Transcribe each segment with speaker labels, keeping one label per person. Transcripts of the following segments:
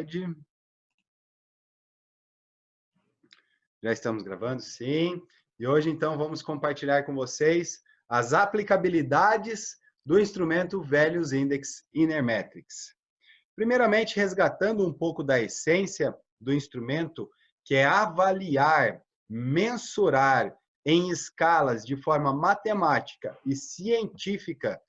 Speaker 1: tarde. Já estamos gravando, sim. E hoje, então, vamos compartilhar com vocês as aplicabilidades do instrumento Values Index Inermetrics. Primeiramente, resgatando um pouco da essência do instrumento, que é avaliar, mensurar em escalas de forma matemática e científica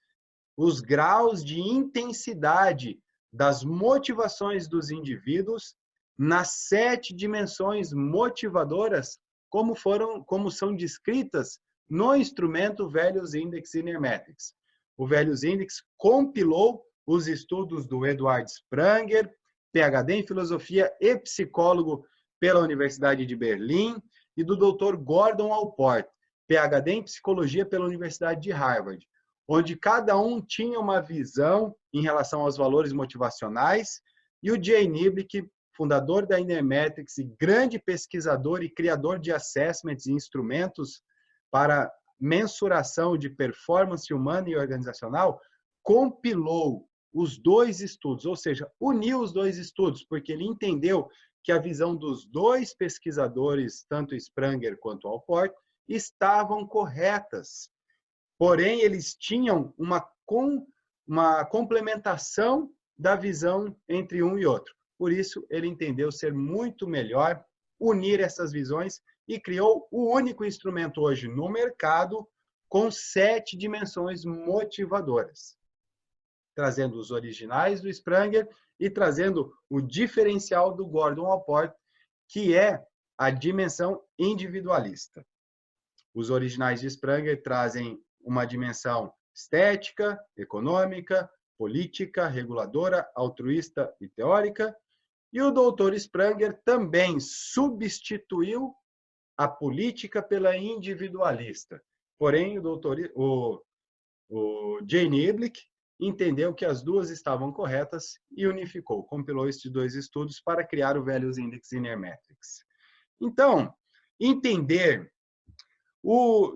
Speaker 1: os graus de intensidade das motivações dos indivíduos nas 7 dimensões motivadoras, como são descritas no instrumento Values Index Inermetrics. O Values Index compilou os estudos do Eduard Spranger, PhD em filosofia e psicólogo pela Universidade de Berlim, e do Dr. Gordon Allport, PhD em psicologia pela Universidade de Harvard, onde cada um tinha uma visão em relação aos valores motivacionais, e o Jay Niblick, fundador da Inermetrics e grande pesquisador e criador de assessments e instrumentos para mensuração de performance humana e organizacional, compilou os dois estudos, ou seja, uniu os dois estudos, porque ele entendeu que a visão dos dois pesquisadores, tanto Spranger quanto Allport, estavam corretas. Porém, eles tinham uma complementação da visão entre um e outro. Por isso, ele entendeu ser muito melhor unir essas visões e criou o único instrumento hoje no mercado com 7 dimensões motivadoras, trazendo os originais do Spranger e trazendo o diferencial do Gordon Allport, que é a dimensão individualista. Os originais de Spranger trazem uma dimensão estética, econômica, política, reguladora, altruísta e teórica. E o Dr. Spranger também substituiu a política pela individualista. Porém, o Jay Niblick entendeu que as duas estavam corretas e unificou, compilou esses dois estudos para criar o Values Index Inermetrics. Então, entender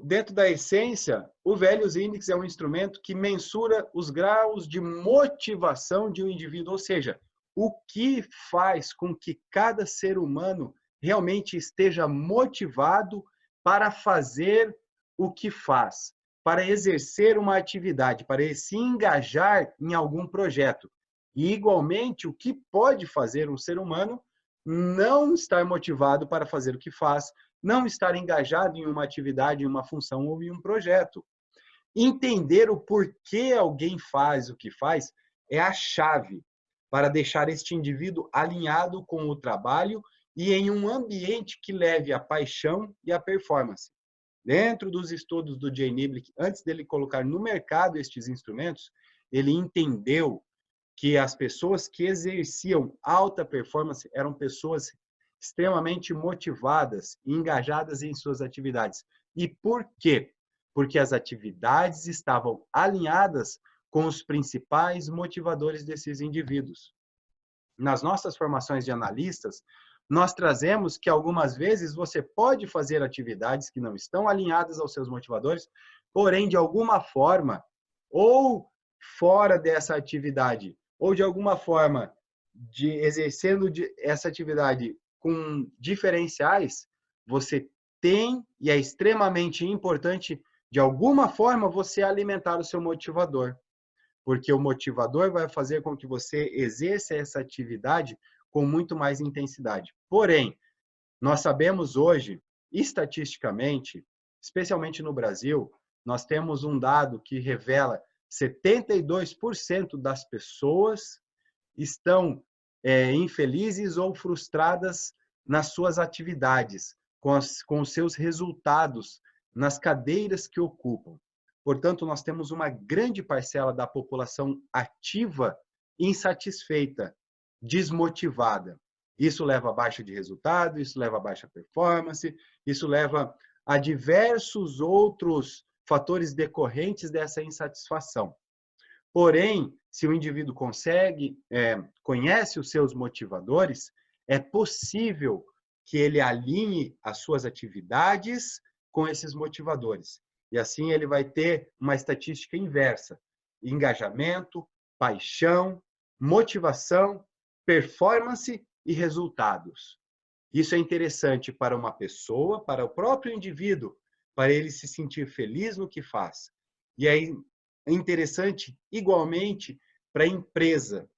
Speaker 1: dentro da essência, o Values Index é um instrumento que mensura os graus de motivação de um indivíduo, ou seja, o que faz com que cada ser humano realmente esteja motivado para fazer o que faz, para exercer uma atividade, para se engajar em algum projeto. E, igualmente, o que pode fazer um ser humano não estar motivado para fazer o que faz, não estar engajado em uma atividade, em uma função ou em um projeto. Entender o porquê alguém faz o que faz é a chave para deixar este indivíduo alinhado com o trabalho e em um ambiente que leve a paixão e a performance. Dentro dos estudos do Jay Niblick, antes dele colocar no mercado estes instrumentos, ele entendeu que as pessoas que exerciam alta performance eram pessoas extremamente motivadas e engajadas em suas atividades. E por quê? Porque as atividades estavam alinhadas com os principais motivadores desses indivíduos. Nas nossas formações de analistas, nós trazemos que algumas vezes você pode fazer atividades que não estão alinhadas aos seus motivadores, porém, de alguma forma, ou fora dessa atividade, ou de alguma forma, exercendo essa atividade com diferenciais, você tem, e é extremamente importante, de alguma forma, você alimentar o seu motivador. Porque o motivador vai fazer com que você exerça essa atividade com muito mais intensidade. Porém, nós sabemos hoje, estatisticamente, especialmente no Brasil, nós temos um dado que revela 72% das pessoas estão infelizes ou frustradas nas suas atividades, com os seus resultados, nas cadeiras que ocupam. Portanto, nós temos uma grande parcela da população ativa insatisfeita, desmotivada. Isso leva a baixa de resultado, isso leva a baixa performance, isso leva a diversos outros fatores decorrentes dessa insatisfação. Porém, se o indivíduo conhece os seus motivadores, é possível que ele alinhe as suas atividades com esses motivadores. E assim ele vai ter uma estatística inversa: engajamento, paixão, motivação performance e resultados. Isso é interessante para uma pessoa, para o próprio indivíduo, para ele se sentir feliz no que faz. E é interessante, igualmente, para a empresa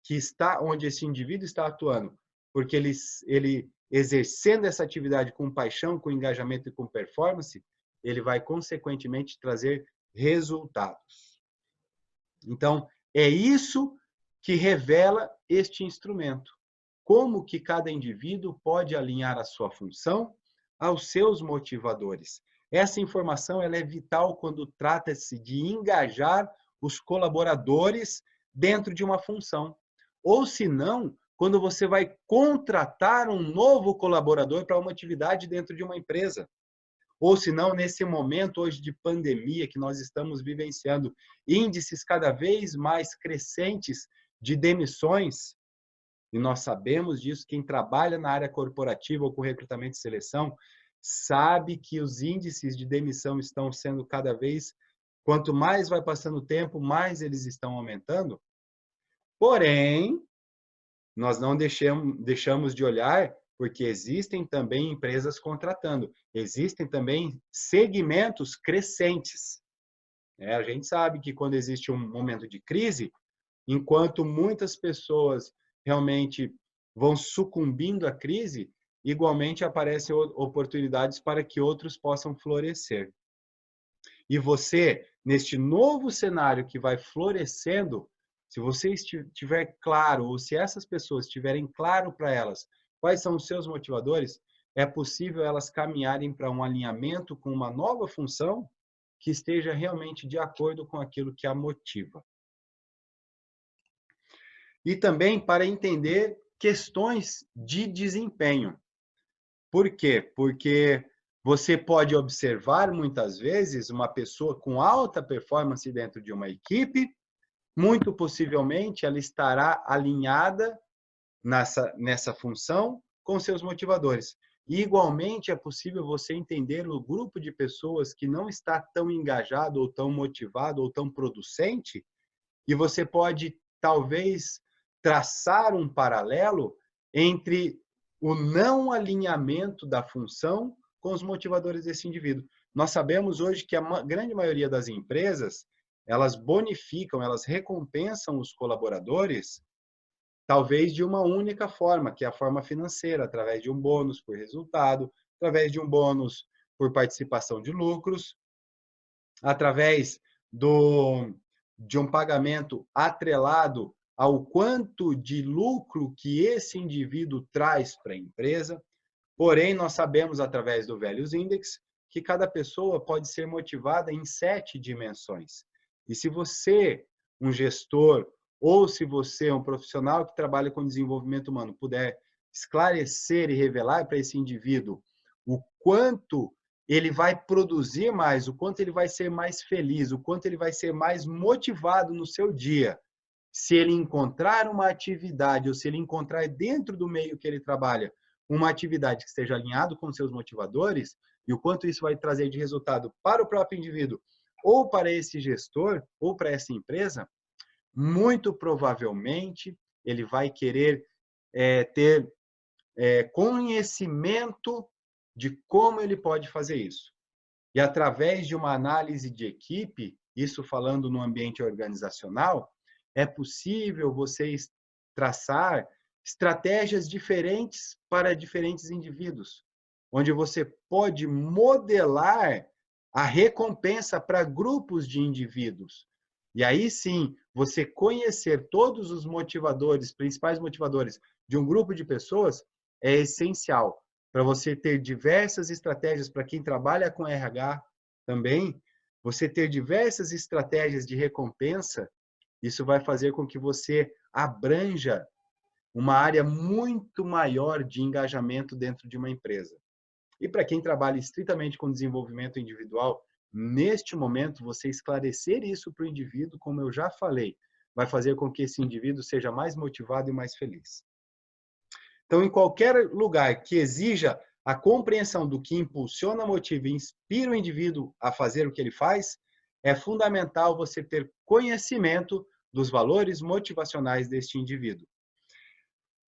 Speaker 1: que está onde esse indivíduo está atuando, porque ele exercendo essa atividade com paixão, com engajamento e com performance, ele vai consequentemente trazer resultados. Então, é isso que revela este instrumento. Como que cada indivíduo pode alinhar a sua função aos seus motivadores. Essa informação ela é vital quando trata-se de engajar os colaboradores dentro de uma função. Ou se não, quando você vai contratar um novo colaborador para uma atividade dentro de uma empresa. Ou se não, nesse momento hoje de pandemia que nós estamos vivenciando, índices cada vez mais crescentes de demissões, e nós sabemos disso, quem trabalha na área corporativa ou com recrutamento e seleção, sabe que os índices de demissão estão sendo cada vez, quanto mais vai passando o tempo, mais eles estão aumentando. Porém, nós não deixamos de olhar, porque existem também empresas contratando, existem também segmentos crescentes. A gente sabe que quando existe um momento de crise, enquanto muitas pessoas realmente vão sucumbindo à crise, igualmente aparecem oportunidades para que outros possam florescer. E você, neste novo cenário que vai florescendo, se você estiver claro, ou se essas pessoas tiverem claro para elas quais são os seus motivadores, é possível elas caminharem para um alinhamento com uma nova função que esteja realmente de acordo com aquilo que a motiva. E também para entender questões de desempenho. Por quê? Porque você pode observar muitas vezes uma pessoa com alta performance dentro de uma equipe, muito possivelmente ela estará alinhada nessa função com seus motivadores. E, igualmente, é possível você entender o grupo de pessoas que não está tão engajado, ou tão motivado, ou tão producente, e você pode, talvez, traçar um paralelo entre o não alinhamento da função com os motivadores desse indivíduo. Nós sabemos hoje que a grande maioria das empresas, elas bonificam, elas recompensam os colaboradores, talvez de uma única forma, que é a forma financeira, através de um bônus por resultado, através de um bônus por participação de lucros, através de um pagamento atrelado ao quanto de lucro que esse indivíduo traz para a empresa. Porém, nós sabemos, através do Values Index, que cada pessoa pode ser motivada em 7 dimensões. E se você, um gestor, ou se você é um profissional que trabalha com desenvolvimento humano, puder esclarecer e revelar para esse indivíduo o quanto ele vai produzir mais, o quanto ele vai ser mais feliz, o quanto ele vai ser mais motivado no seu dia, se ele encontrar uma atividade, ou se ele encontrar dentro do meio que ele trabalha, uma atividade que esteja alinhado com seus motivadores, e o quanto isso vai trazer de resultado para o próprio indivíduo, ou para esse gestor, ou para essa empresa, muito provavelmente ele vai querer ter conhecimento de como ele pode fazer isso. E através de uma análise de equipe, isso falando no ambiente organizacional, é possível vocês traçar estratégias diferentes para diferentes indivíduos, onde você pode modelar a recompensa para grupos de indivíduos. E aí sim, você conhecer todos os motivadores, principais motivadores de um grupo de pessoas é essencial para você ter diversas estratégias para quem trabalha com RH também, você ter diversas estratégias de recompensa, isso vai fazer com que você abranja uma área muito maior de engajamento dentro de uma empresa. E para quem trabalha estritamente com desenvolvimento individual, neste momento, você esclarecer isso para o indivíduo, como eu já falei, vai fazer com que esse indivíduo seja mais motivado e mais feliz. Então, em qualquer lugar que exija a compreensão do que impulsiona, motiva e inspira o indivíduo a fazer o que ele faz, é fundamental você ter conhecimento dos valores motivacionais deste indivíduo.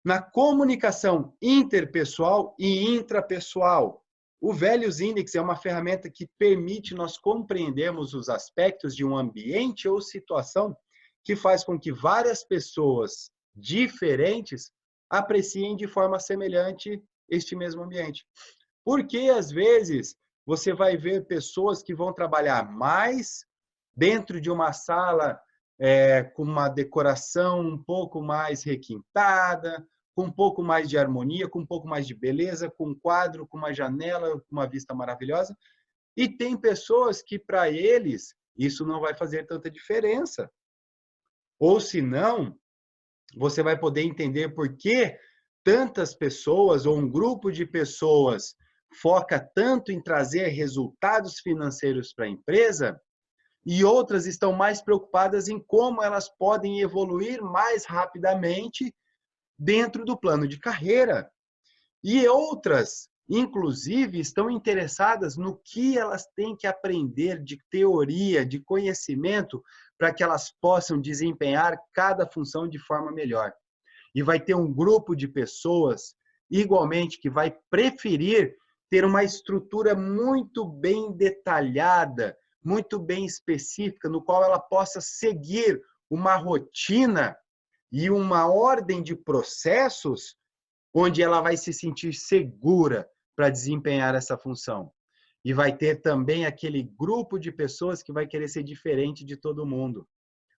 Speaker 1: Na comunicação interpessoal e intrapessoal. O Values Index é uma ferramenta que permite nós compreendermos os aspectos de um ambiente ou situação que faz com que várias pessoas diferentes apreciem de forma semelhante este mesmo ambiente. Porque, às vezes, você vai ver pessoas que vão trabalhar mais dentro de uma sala com uma decoração um pouco mais requintada, com um pouco mais de harmonia, com um pouco mais de beleza, com um quadro, com uma janela, com uma vista maravilhosa. E tem pessoas que, para eles, isso não vai fazer tanta diferença. Ou, se não, você vai poder entender por que tantas pessoas ou um grupo de pessoas foca tanto em trazer resultados financeiros para a empresa e outras estão mais preocupadas em como elas podem evoluir mais rapidamente dentro do plano de carreira. E outras, inclusive, estão interessadas no que elas têm que aprender de teoria, de conhecimento, para que elas possam desempenhar cada função de forma melhor. E vai ter um grupo de pessoas, igualmente, que vai preferir ter uma estrutura muito bem detalhada, muito bem específica, no qual ela possa seguir uma rotina e uma ordem de processos onde ela vai se sentir segura para desempenhar essa função. E vai ter também aquele grupo de pessoas que vai querer ser diferente de todo mundo.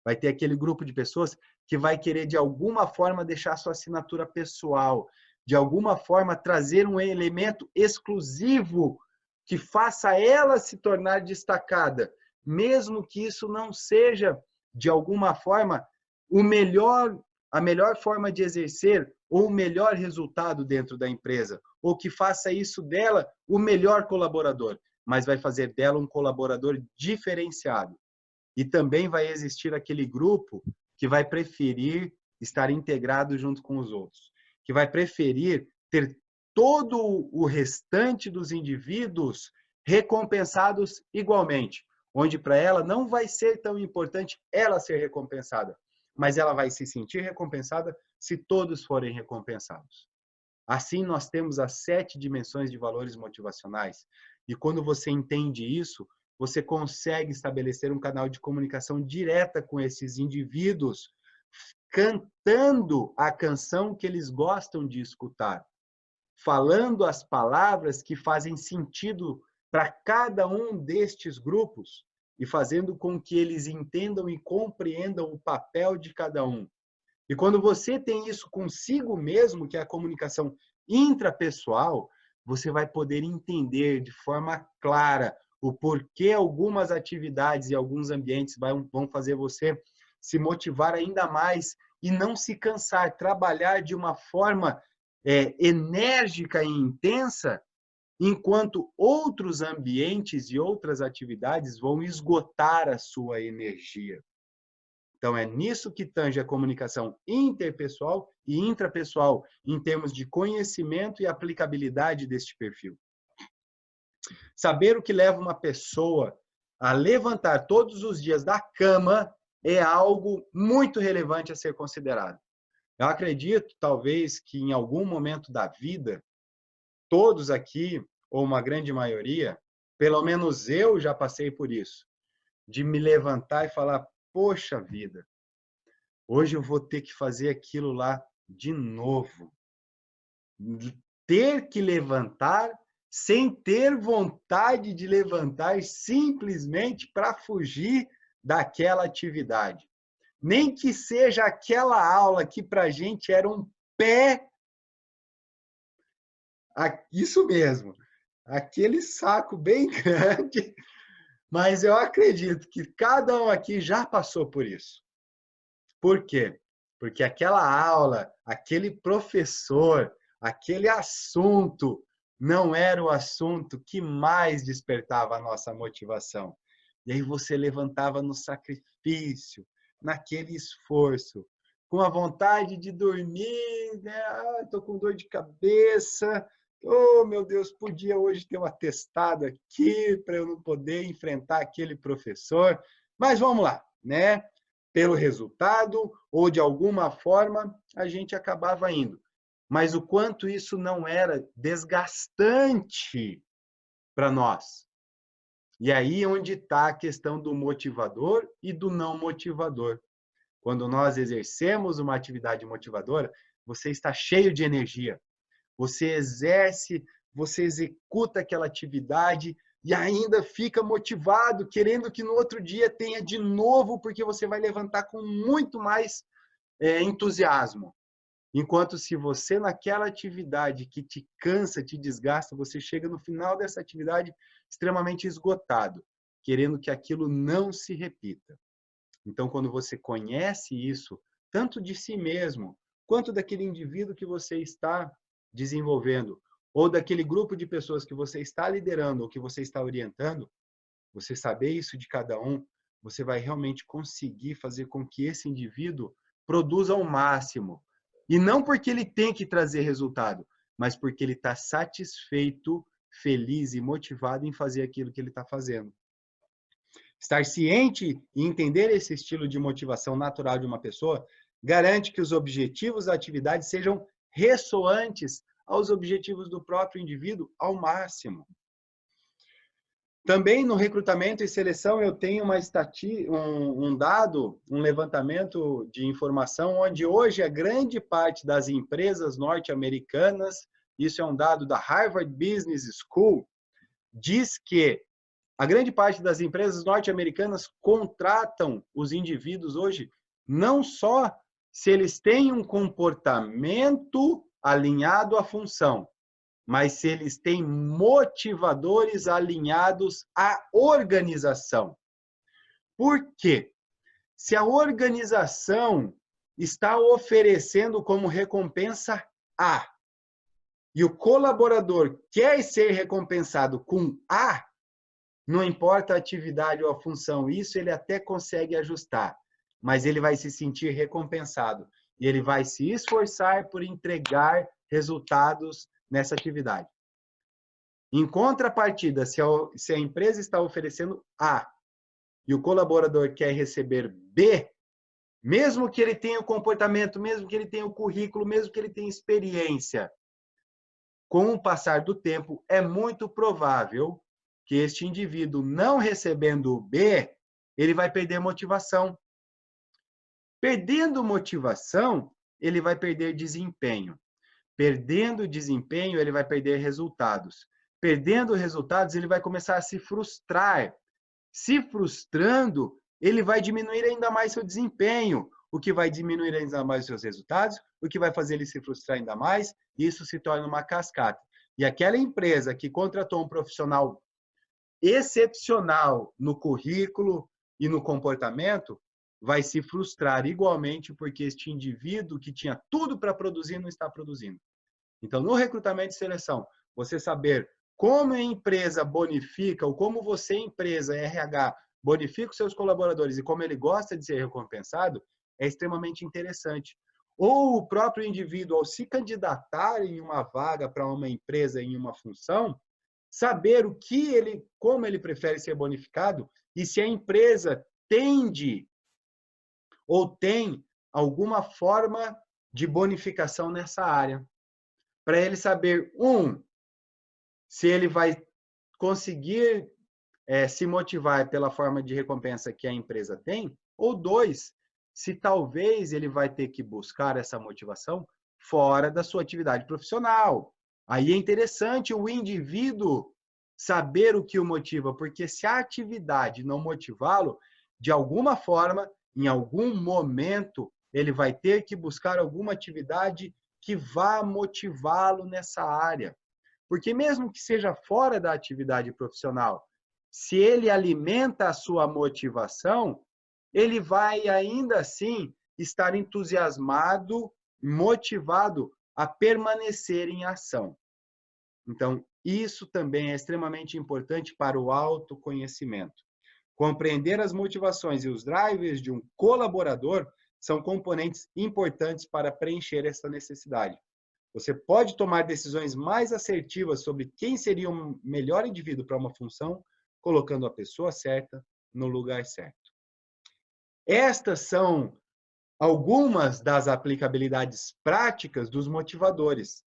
Speaker 1: Vai ter aquele grupo de pessoas que vai querer, de alguma forma, deixar sua assinatura pessoal, de alguma forma, trazer um elemento exclusivo que faça ela se tornar destacada, mesmo que isso não seja, de alguma forma, a melhor forma de exercer ou o melhor resultado dentro da empresa, ou que faça isso dela o melhor colaborador, mas vai fazer dela um colaborador diferenciado. E também vai existir aquele grupo que vai preferir estar integrado junto com os outros, que vai preferir ter todo o restante dos indivíduos recompensados igualmente, onde para ela não vai ser tão importante ela ser recompensada, mas ela vai se sentir recompensada se todos forem recompensados. Assim, nós temos as 7 dimensões de valores motivacionais. E quando você entende isso, você consegue estabelecer um canal de comunicação direta com esses indivíduos, cantando a canção que eles gostam de escutar, falando as palavras que fazem sentido para cada um destes grupos e fazendo com que eles entendam e compreendam o papel de cada um. E quando você tem isso consigo mesmo, que é a comunicação intrapessoal, você vai poder entender de forma clara o porquê algumas atividades e alguns ambientes vão fazer você se motivar ainda mais e não se cansar, trabalhar de uma forma enérgica e intensa, enquanto outros ambientes e outras atividades vão esgotar a sua energia. Então, é nisso que tange a comunicação interpessoal e intrapessoal, em termos de conhecimento e aplicabilidade deste perfil. Saber o que leva uma pessoa a levantar todos os dias da cama é algo muito relevante a ser considerado. Eu acredito, talvez, que em algum momento da vida, todos aqui, ou uma grande maioria, pelo menos eu já passei por isso, de me levantar e falar, poxa vida, hoje eu vou ter que fazer aquilo lá de novo. Ter que levantar sem ter vontade de levantar, simplesmente para fugir daquela atividade. Nem que seja aquela aula que para a gente era um pé. Isso mesmo, aquele saco bem grande. Mas eu acredito que cada um aqui já passou por isso. Por quê? Porque aquela aula, aquele professor, aquele assunto não era o assunto que mais despertava a nossa motivação. E aí você levantava no sacrifício, naquele esforço, com a vontade de dormir, né? Estou com dor de cabeça, oh meu Deus, podia hoje ter um atestado aqui para eu não poder enfrentar aquele professor, mas vamos lá, né? Pelo resultado ou de alguma forma a gente acabava indo. mas o quanto isso não era desgastante para nós. E aí onde está a questão do motivador e do não motivador. Quando nós exercemos uma atividade motivadora, você está cheio de energia. Você exerce, você executa aquela atividade e ainda fica motivado, querendo que no outro dia tenha de novo, porque você vai levantar com muito mais entusiasmo. Enquanto se você naquela atividade que te cansa, te desgasta, você chega no final dessa atividade extremamente esgotado, querendo que aquilo não se repita. Então, quando você conhece isso, tanto de si mesmo, quanto daquele indivíduo que você está desenvolvendo, ou daquele grupo de pessoas que você está liderando ou que você está orientando, você saber isso de cada um, você vai realmente conseguir fazer com que esse indivíduo produza ao máximo. E não porque ele tem que trazer resultado, mas porque ele está satisfeito, feliz e motivado em fazer aquilo que ele está fazendo. Estar ciente e entender esse estilo de motivação natural de uma pessoa garante que os objetivos da atividade sejam ressoantes aos objetivos do próprio indivíduo ao máximo. Também no recrutamento e seleção eu tenho um dado, um levantamento de informação, onde hoje a grande parte das empresas norte-americanas, isso é um dado da Harvard Business School, diz que a grande parte das empresas norte-americanas contratam os indivíduos hoje não só se eles têm um comportamento alinhado à função, mas se eles têm motivadores alinhados à organização. Por quê? Se a organização está oferecendo como recompensa A, e o colaborador quer ser recompensado com A, não importa a atividade ou a função, isso ele até consegue ajustar, mas ele vai se sentir recompensado e ele vai se esforçar por entregar resultados nessa atividade. Em contrapartida, se a empresa está oferecendo A e o colaborador quer receber B, mesmo que ele tenha o comportamento, mesmo que ele tenha o currículo, mesmo que ele tenha experiência, com o passar do tempo, é muito provável que este indivíduo, não recebendo o B, ele vai perder motivação. Perdendo motivação, ele vai perder desempenho. Perdendo desempenho, ele vai perder resultados. Perdendo resultados, ele vai começar a se frustrar. Se frustrando, ele vai diminuir ainda mais seu desempenho, o que vai diminuir ainda mais os seus resultados, o que vai fazer ele se frustrar ainda mais, e isso se torna uma cascata. E aquela empresa que contratou um profissional excepcional no currículo e no comportamento, vai se frustrar igualmente porque este indivíduo que tinha tudo para produzir não está produzindo. Então, no recrutamento e seleção, você saber como a empresa bonifica, ou como você, empresa, RH, bonifica os seus colaboradores e como ele gosta de ser recompensado, é extremamente interessante. Ou o próprio indivíduo, ao se candidatar em uma vaga para uma empresa, em uma função, saber como ele prefere ser bonificado e se a empresa tende ou tem alguma forma de bonificação nessa área. Para ele saber, se ele vai conseguir se motivar pela forma de recompensa que a empresa tem, ou 2, se talvez ele vai ter que buscar essa motivação fora da sua atividade profissional. Aí é interessante o indivíduo saber o que o motiva, porque se a atividade não motivá-lo, de alguma forma, em algum momento, ele vai ter que buscar alguma atividade que vá motivá-lo nessa área. Porque mesmo que seja fora da atividade profissional, se ele alimenta a sua motivação, ele vai ainda assim estar entusiasmado, motivado a permanecer em ação. Então, isso também é extremamente importante para o autoconhecimento. Compreender as motivações e os drivers de um colaborador são componentes importantes para preencher essa necessidade. Você pode tomar decisões mais assertivas sobre quem seria o melhor indivíduo para uma função, colocando a pessoa certa no lugar certo. Estas são algumas das aplicabilidades práticas dos motivadores.